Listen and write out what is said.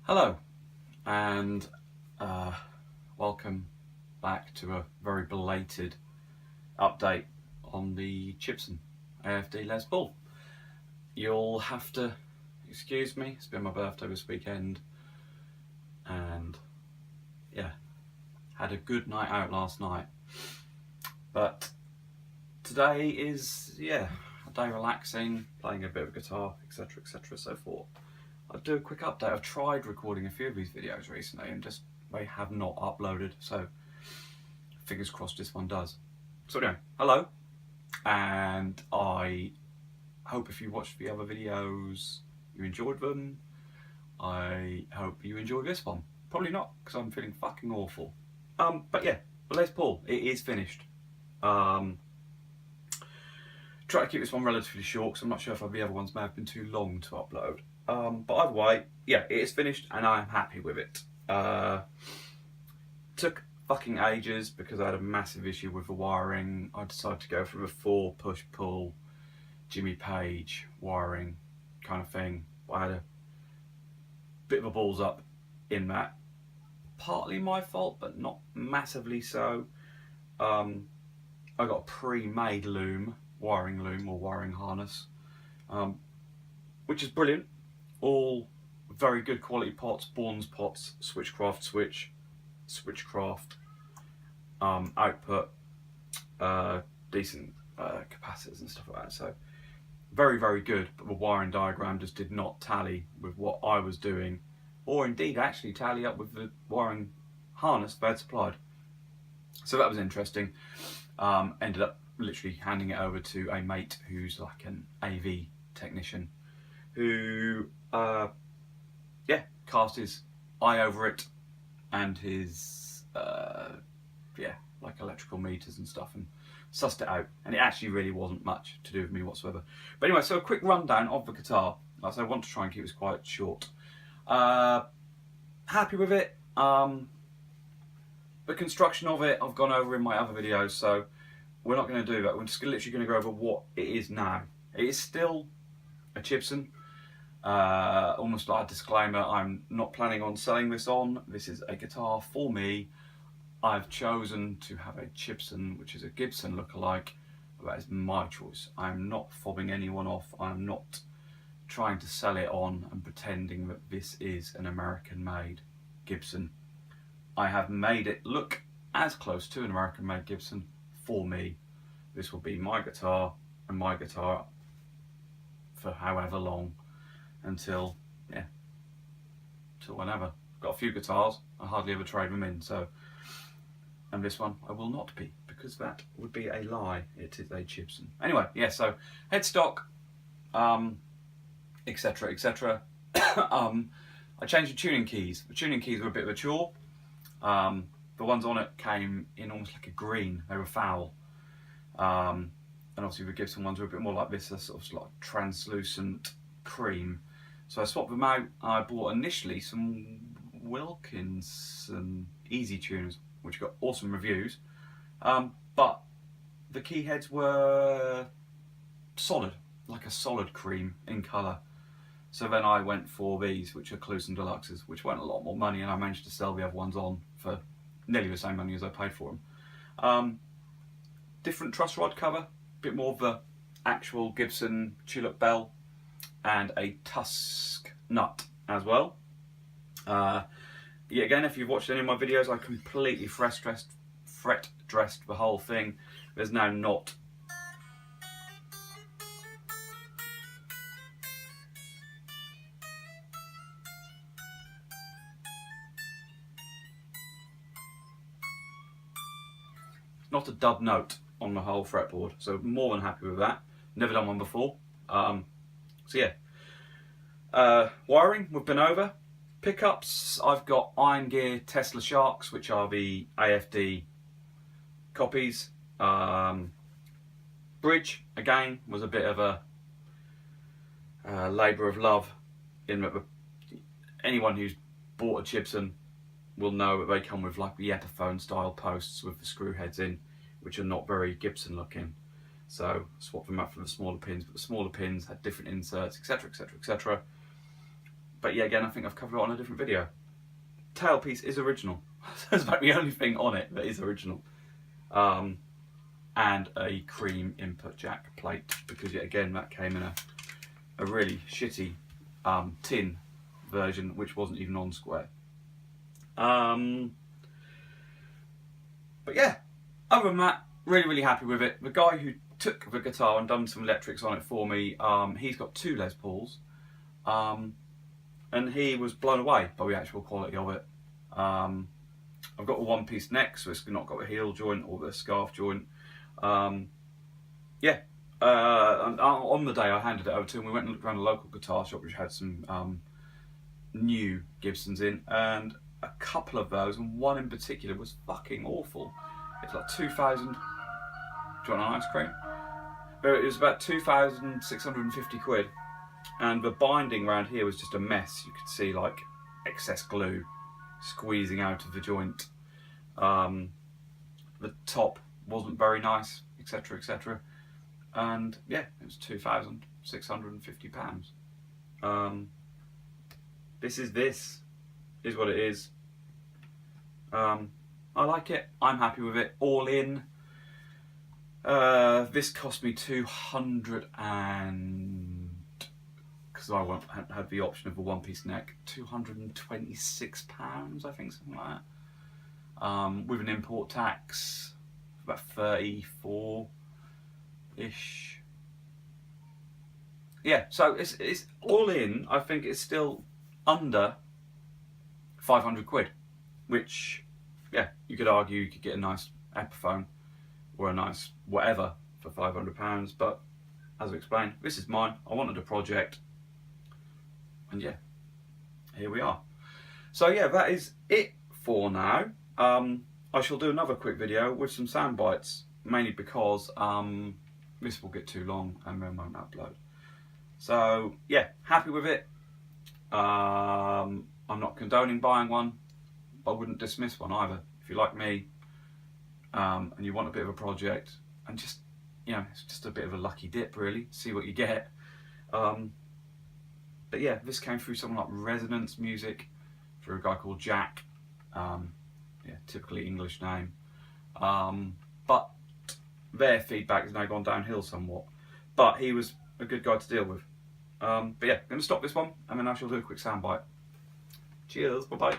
Hello, and welcome back to a very belated update on the Chibson AFD Les Paul. You'll have to excuse me, it's been my birthday this weekend, and yeah, had a good night out last night. But today is, a day relaxing, playing a bit of guitar, etc, etc, so forth. I'll do a quick update. I've tried recording a few of these videos recently and just they have not uploaded, so fingers crossed this one does. So anyway, hello, and I hope if you watched the other videos you enjoyed them. I hope you enjoyed this one. Probably not, because I'm feeling fucking awful. But yeah, Les Paul, it is finished. Try to keep this one relatively short because I'm not sure if the other ones may have been too long to upload. But either way, yeah, it is finished and I am happy with it. Took fucking ages because I had a massive issue with the wiring. I decided to go for the 4 push-pull Jimmy Page wiring kind of thing. I had a bit of a balls up in that. Partly my fault, but not massively so. I got a pre-made wiring loom or wiring harness, which is brilliant. All very good quality pots, Bourne's pots, Switchcraft output, decent capacitors and stuff like that. So very, very good, but the wiring diagram just did not tally with what I was doing, or indeed actually tally up with the wiring harness they had supplied. So that was interesting. Ended up literally handing it over to a mate who's like an AV technician who cast his eye over it and his like electrical meters and stuff and sussed it out, and it actually really wasn't much to do with me whatsoever. But anyway, so a quick rundown of the guitar. Like I said, I want to try and keep this quite short. Happy with it. The construction of it I've gone over in my other videos, so we're not going to do that. We're just literally going to go over what it is now. It is still a Chibson. Almost like a disclaimer, I'm not planning on selling this on. This is a guitar for me. I've chosen to have a Chibson, which is a Gibson lookalike. That is my choice. I'm not fobbing anyone off. I'm not trying to sell it on and pretending that this is an American-made Gibson. I have made it look as close to an American-made Gibson for me. This will be my guitar and my guitar for however long, until whenever. I've got a few guitars, I hardly ever trade them in, so, and this one I will not be, because that would be a lie. It is a Chibson. Anyway, yeah, so headstock, etc, etc. I changed the tuning keys. The tuning keys were a bit of a chore. The ones on it came in almost like a green. They were foul. And obviously the Gibson ones were a bit more like this, a sort of like translucent cream. So I swapped them out. I bought initially some Wilkinson Easy Tuners, which got awesome reviews. But the key heads were solid, like a solid cream in colour. So then I went for these, which are Cluson Deluxes, which weren't a lot more money, and I managed to sell the other ones on for nearly the same money as I paid for them. Different truss rod cover, a bit more of the actual Gibson tulip bell, and a tusk nut as well. Yeah, again, if you've watched any of my videos, I completely fret dressed the whole thing. There's now not a dub note on the whole fretboard, so more than happy with that. Never done one before. So yeah, wiring we've been over. Pickups, I've got Iron Gear Tesla Sharks, which are the AFD copies. Bridge again was a bit of a labour of love, in that anyone who's bought a Chibson will know that they come with like the Epiphone style posts with the screw heads in, which are not very Gibson looking. So swap them out for the smaller pins, but the smaller pins had different inserts, etc, etc, etc. But yeah, again, I think I've covered it on a different video. Tailpiece is original. That's about the only thing on it that is original. And a cream input jack plate, because yet again that came in a really shitty tin version, which wasn't even on square. But yeah, other than that, really happy with it. The guy who took the guitar and done some electrics on it for me, he's got 2 Les Pauls, and he was blown away by the actual quality of it. I've got a one-piece neck, so it's not got a heel joint or the scarf joint. Yeah, on the day I handed it over to him, we went and looked around a local guitar shop which had some new Gibsons in, and a couple of those, and one in particular was fucking awful. It's like 2,000. Do you want an ice cream? But it was about 2,650 quid, and the binding around here was just a mess. You could see like excess glue squeezing out of the joint. The top wasn't very nice, etc, etc, and yeah, it was £2,650. This is what it is. I like it, I'm happy with it. All in, this cost me 200 and, because I had the option of a one-piece neck, £226, I think, something like that. With an import tax, about 34-ish. Yeah, so it's all in. I think it's still under 500 quid, which, yeah, you could argue you could get a nice Epiphone or a nice whatever for £500, but as I explained, this is mine. I wanted a project, and yeah, here we are. So yeah, that is it for now. I shall do another quick video with some sound bites, mainly because this will get too long and then won't upload. So yeah, happy with it. I'm not condoning buying one, but I wouldn't dismiss one either. If you like me, and you want a bit of a project, and just, you know, it's just a bit of a lucky dip really, see what you get. But yeah, this came through someone like Resonance Music, through a guy called Jack. Yeah, typically English name. But their feedback has now gone downhill somewhat. But he was a good guy to deal with. But yeah, I'm going to stop this one, and then I shall do a quick soundbite. Cheers, bye bye.